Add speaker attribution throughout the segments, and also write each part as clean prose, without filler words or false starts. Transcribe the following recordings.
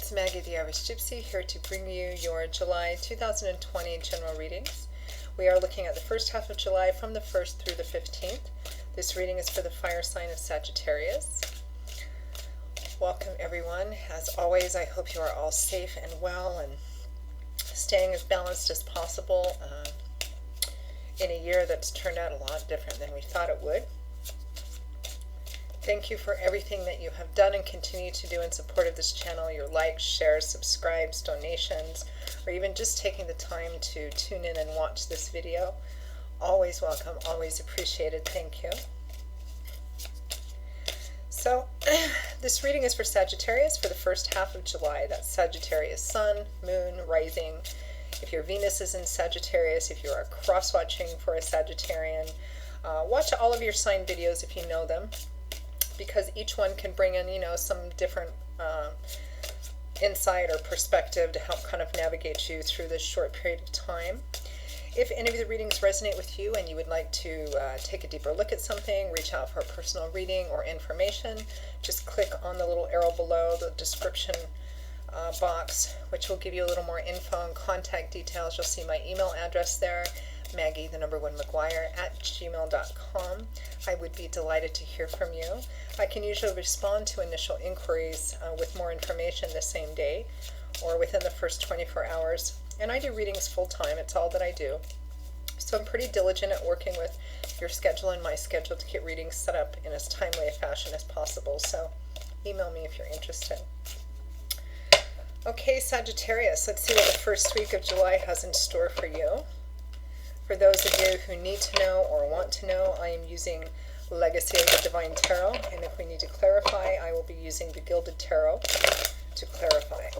Speaker 1: it's Maggie the Irish Gypsy here to bring you your July 2020 general readings. We are looking at the first half of July from the 1st through the 15th. This reading is for the fire sign of Sagittarius. Welcome everyone. As always, I hope you are all safe and well and staying as balanced as possible in a year that's turned out a lot different than we thought it would. Thank you for everything that you have done and continue to do in support of this channel, your likes, shares, subscribes, donations, or even just taking the time to tune in and watch this video. Always welcome, always appreciated. Thank you. So, this reading is for Sagittarius for the first half of July. That's Sagittarius Sun, Moon, Rising. If your Venus is in Sagittarius, if you are cross-watching for a Sagittarian, watch all of your sign videos if you know them, because each one can bring in, some different insight or perspective to help kind of navigate you through this short period of time. If any of the readings resonate with you and you would like to take a deeper look at something, reach out for a personal reading or information, just click on the little arrow below the description box, which will give you a little more info and contact details. You'll see my email address there, Maggie1McGuire@gmail.com. I would be delighted to hear from you. I can usually respond to initial inquiries with more information the same day or within the first 24 hours. And I do readings full time. It's all that I do. So I'm pretty diligent at working with your schedule and my schedule to get readings set up in as timely a fashion as possible. So email me if you're interested. Okay, Sagittarius, let's see what the first week of July has in store for you. For those of you who need to know or want to know, I am using Legacy of the Divine Tarot, and if we need to clarify, I will be using the Gilded Tarot to clarify.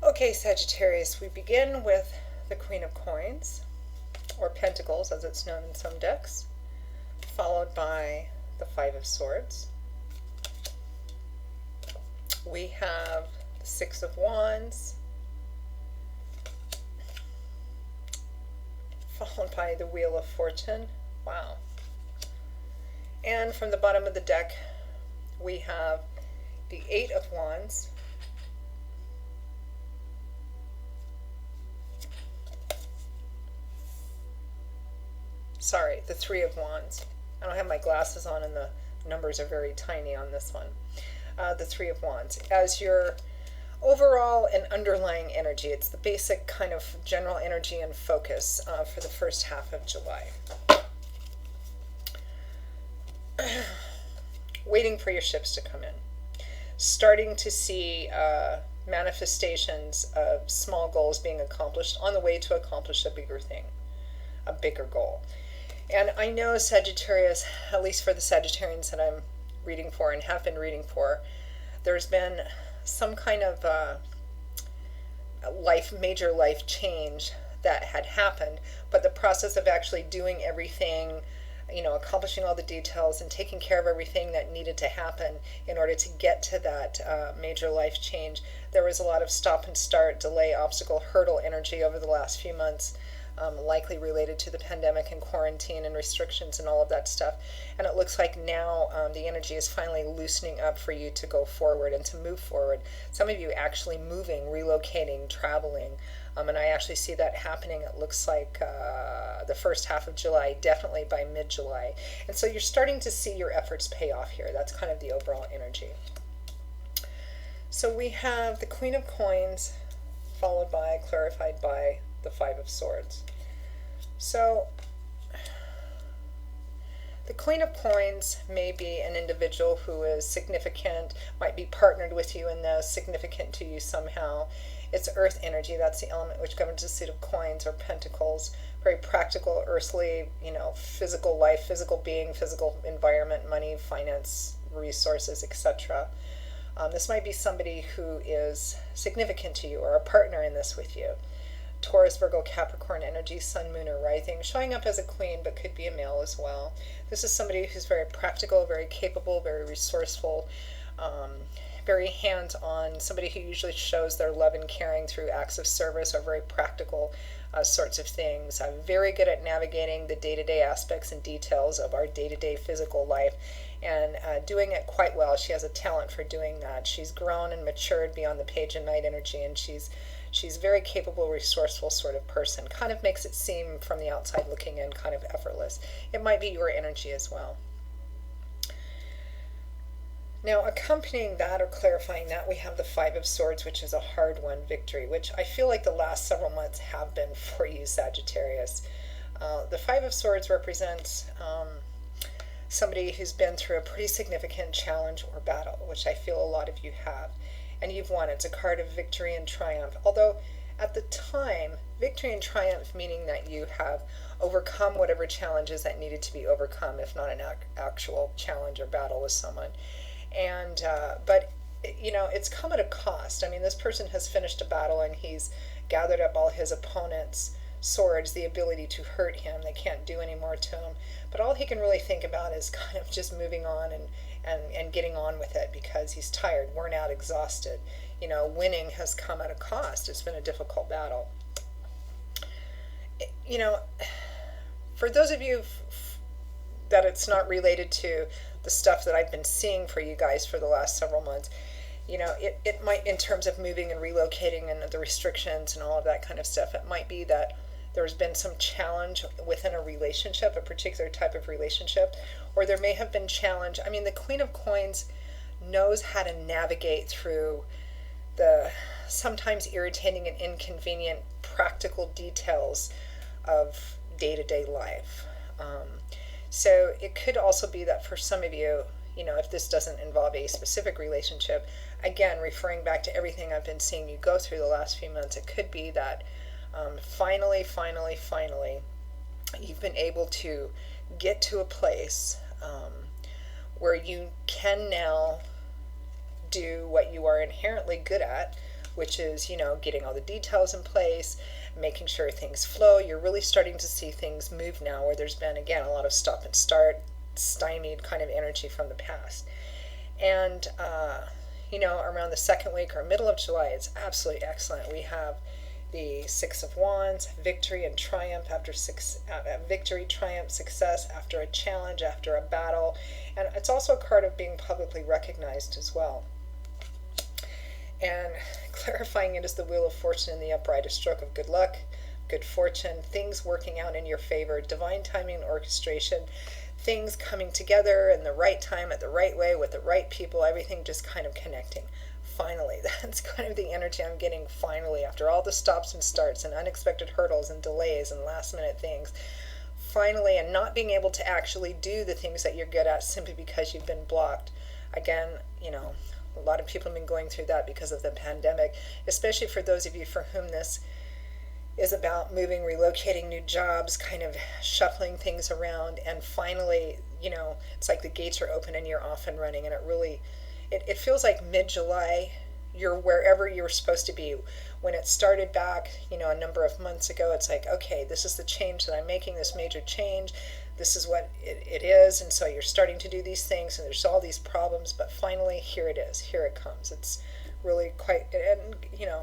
Speaker 1: Okay, Sagittarius, we begin with the Queen of Coins, or Pentacles as it's known in some decks, followed by the Five of Swords. We have the Six of Wands, followed by the Wheel of Fortune. Wow. And from the bottom of the deck, we have the Eight of Wands, the Three of Wands. I don't have my glasses on and the numbers are very tiny on this one. The Three of Wands. As your overall and underlying energy, it's the basic kind of general energy and focus for the first half of July. Waiting for your ships to come in. Starting to see manifestations of small goals being accomplished on the way to accomplish a bigger thing, a bigger goal. And I know Sagittarius, at least for the Sagittarians that I'm reading for and have been reading for, there's been some kind of major life change that had happened, but the process of actually doing everything, accomplishing all the details and taking care of everything that needed to happen in order to get to that major life change, there was a lot of stop and start, delay, obstacle, hurdle energy over the last few months. Likely related to the pandemic and quarantine and restrictions and all of that stuff. And it looks like now the energy is finally loosening up for you to go forward and to move forward. Some of you actually moving, relocating, traveling. And I actually see that happening, it looks like the first half of July, definitely by mid-July. And so you're starting to see your efforts pay off here. That's kind of the overall energy. So we have the Queen of Coins, followed by, clarified by, the Five of Swords. So the Queen of Coins may be an individual who is significant, might be partnered with you in this, significant to you somehow. It's earth energy. That's the element which governs the suit of coins or pentacles. Very practical, earthly, physical life, physical being, physical environment, money, finance, resources, etc. This might be somebody who is significant to you or a partner in this with you. Taurus, Virgo, Capricorn energy, Sun, Moon, or Rising, showing up as a queen, but could be a male as well. This is somebody who's very practical, very capable, very resourceful, very hands-on, somebody who usually shows their love and caring through acts of service or very practical sorts of things. Very good at navigating the day-to-day aspects and details of our day-to-day physical life, and doing it quite well. She has a talent for doing that. She's grown and matured beyond the page and night energy, and she's very capable, resourceful sort of person. Kind of makes it seem from the outside looking in kind of effortless. It might be your energy as well. Now, accompanying that or clarifying that, we have the Five of Swords, which is a hard-won victory, which I feel like the last several months have been for you, Sagittarius. The Five of Swords represents somebody who's been through a pretty significant challenge or battle, which I feel a lot of you have. And you've won. It's a card of victory and triumph. Although at the time, victory and triumph meaning that you have overcome whatever challenges that needed to be overcome, if not an actual challenge or battle with someone. And but you know, it's come at a cost. I mean, this person has finished a battle and he's gathered up all his opponent's swords, the ability to hurt him. They can't do any more to him. But all he can really think about is kind of just moving on and getting on with it, because he's tired, worn out, exhausted. You know, winning has come at a cost. It's been a difficult battle. You know, for those of you that it's not related to the stuff that I've been seeing for you guys for the last several months, you know, it might, in terms of moving and relocating and the restrictions and all of that kind of stuff, it might be that there's been some challenge within a relationship, a particular type of relationship, or there may have been challenge. I mean, the Queen of Coins knows how to navigate through the sometimes irritating and inconvenient practical details of day-to-day life. So it could also be that for some of you, you know, if this doesn't involve a specific relationship, again, referring back to everything I've been seeing you go through the last few months, it could be that finally, you've been able to get to a place where you can now do what you are inherently good at, which is, you know, getting all the details in place, making sure things flow. You're really starting to see things move now, where there's been, again, a lot of stop and start, stymied kind of energy from the past. And, you know, around the second week or middle of July, it's absolutely excellent. We have the Six of Wands, victory and triumph after victory, triumph, success after a challenge, after a battle. And it's also a card of being publicly recognized as well. And clarifying it is the Wheel of Fortune in the upright, a stroke of good luck, good fortune, things working out in your favor, divine timing and orchestration, things coming together in the right time, at the right way, with the right people, everything just kind of connecting. Finally, that's kind of the energy I'm getting finally, after all the stops and starts and unexpected hurdles and delays and last minute things. Finally, and not being able to actually do the things that you're good at simply because you've been blocked. Again, you know, a lot of people have been going through that because of the pandemic, especially for those of you for whom this is about moving, relocating, new jobs, kind of shuffling things around. And finally, you know, it's like the gates are open and you're off and running. And it really, it feels like mid-July, you're wherever you're supposed to be. When it started back, you know, a number of months ago, it's like, okay, this is the change that I'm making, this major change. This is what it is. And so you're starting to do these things and there's all these problems, but finally, here it is. Here it comes. It's really quite, and, you know,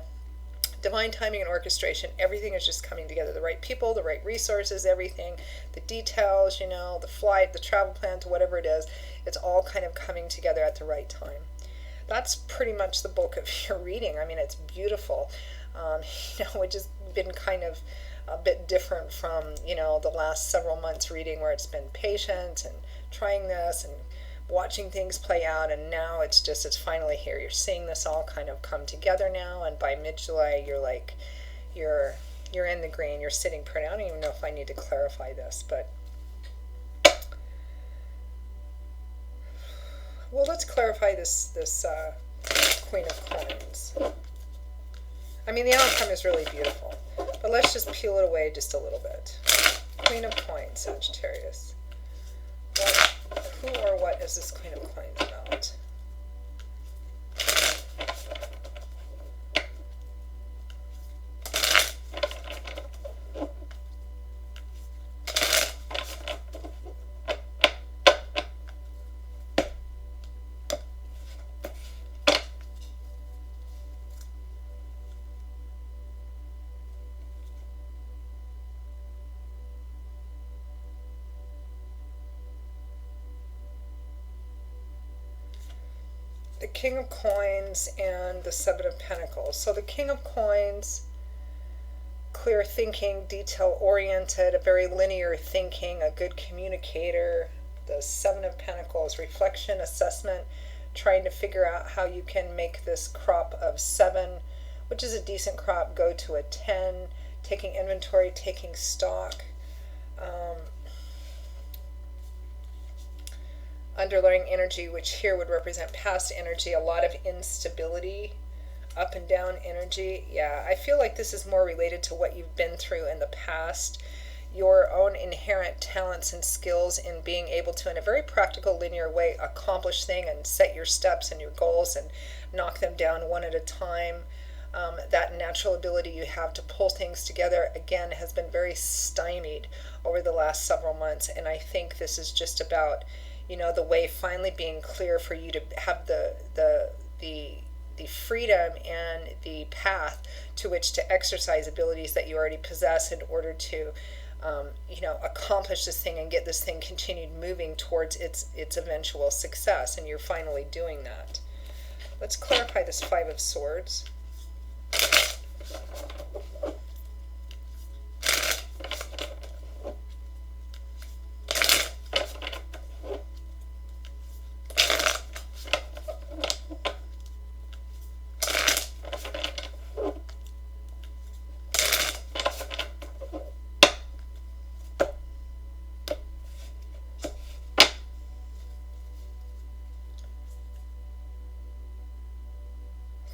Speaker 1: divine timing and orchestration, everything is just coming together. The right people, the right resources, everything, the details, you know, the flight, the travel plans, whatever it is, it's all kind of coming together at the right time. That's pretty much the bulk of your reading. I mean, it's beautiful, you know, which has been kind of a bit different from, you know, the last several months reading, where it's been patient and trying this and watching things play out, and now it's finally here. You're seeing this all kind of come together now, and by mid-July you're like, you're in the green, you're sitting pretty. I don't even know if I need to clarify this, but well, let's clarify this Queen of Coins. I mean, the outcome is really beautiful, but let's just peel it away just a little bit. Queen of Coins, Sagittarius. Who or what is this Queen of Coins about? the King of Coins and the Seven of Pentacles. So the King of Coins, clear thinking, detail-oriented, a very linear thinking, a good communicator. The Seven of Pentacles, reflection, assessment, trying to figure out how you can make this crop of 7, which is a decent crop, go to a 10, taking inventory, taking stock. Underlying energy, which here would represent past energy, a lot of instability, up and down energy. Yeah, I feel like this is more related to what you've been through in the past, your own inherent talents and skills in being able to, in a very practical, linear way, accomplish things and set your steps and your goals and knock them down one at a time. That natural ability you have to pull things together, again, has been very stymied over the last several months. And I think this is just about, the way finally being clear for you to have the freedom and the path to which to exercise abilities that you already possess in order to, accomplish this thing and get this thing continued moving towards its eventual success. And you're finally doing that. Let's clarify this Five of Swords.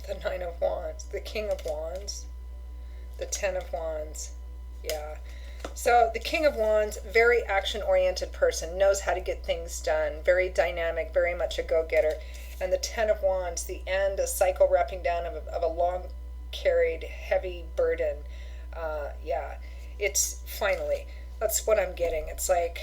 Speaker 1: The Nine of Wands, the King of Wands, the Ten of Wands. Yeah. So the King of Wands, very action-oriented person, knows how to get things done, very dynamic, very much a go-getter. And the Ten of Wands, the end, a cycle wrapping down of a long-carried, heavy burden. Yeah, it's finally, that's what I'm getting. It's like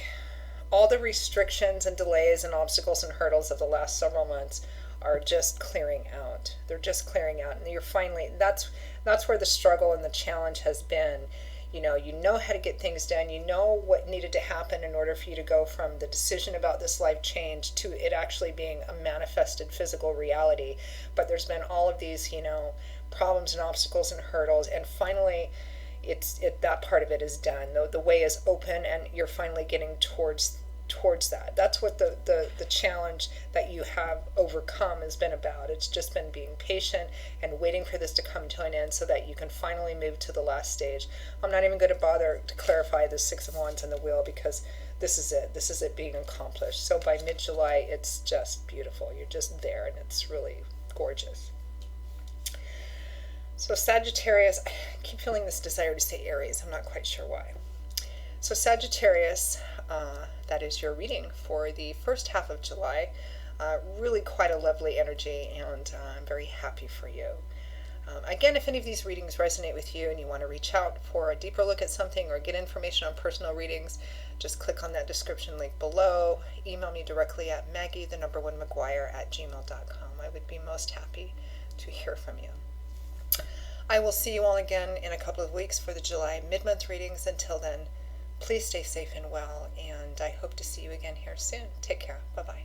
Speaker 1: all the restrictions and delays and obstacles and hurdles of the last several months are just clearing out. They're just clearing out, and you're finally, that's where the struggle and the challenge has been. You know how to get things done. You know what needed to happen in order for you to go from the decision about this life change to it actually being a manifested physical reality. But there's been all of these, problems and obstacles and hurdles, and finally that part of it is done. The way is open, and you're finally getting towards that. That's what the challenge that you have overcome has been about. It's just been being patient and waiting for this to come to an end so that you can finally move to the last stage. I'm not even going to bother to clarify the Six of Wands and the Wheel, because this is it. This is it being accomplished. So by mid-July, it's just beautiful. You're just there, and it's really gorgeous. So Sagittarius, I keep feeling this desire to say Aries. I'm not quite sure why. So Sagittarius, that is your reading for the first half of July. Really quite a lovely energy, and I'm very happy for you. Again, if any of these readings resonate with you and you want to reach out for a deeper look at something or get information on personal readings, just click on that description link below. Email me directly at maggie1maguire@gmail.com. I would be most happy to hear from you. I will see you all again in a couple of weeks for the July mid-month readings. Until then, please stay safe and well, and I hope to see you again here soon. Take care. Bye-bye.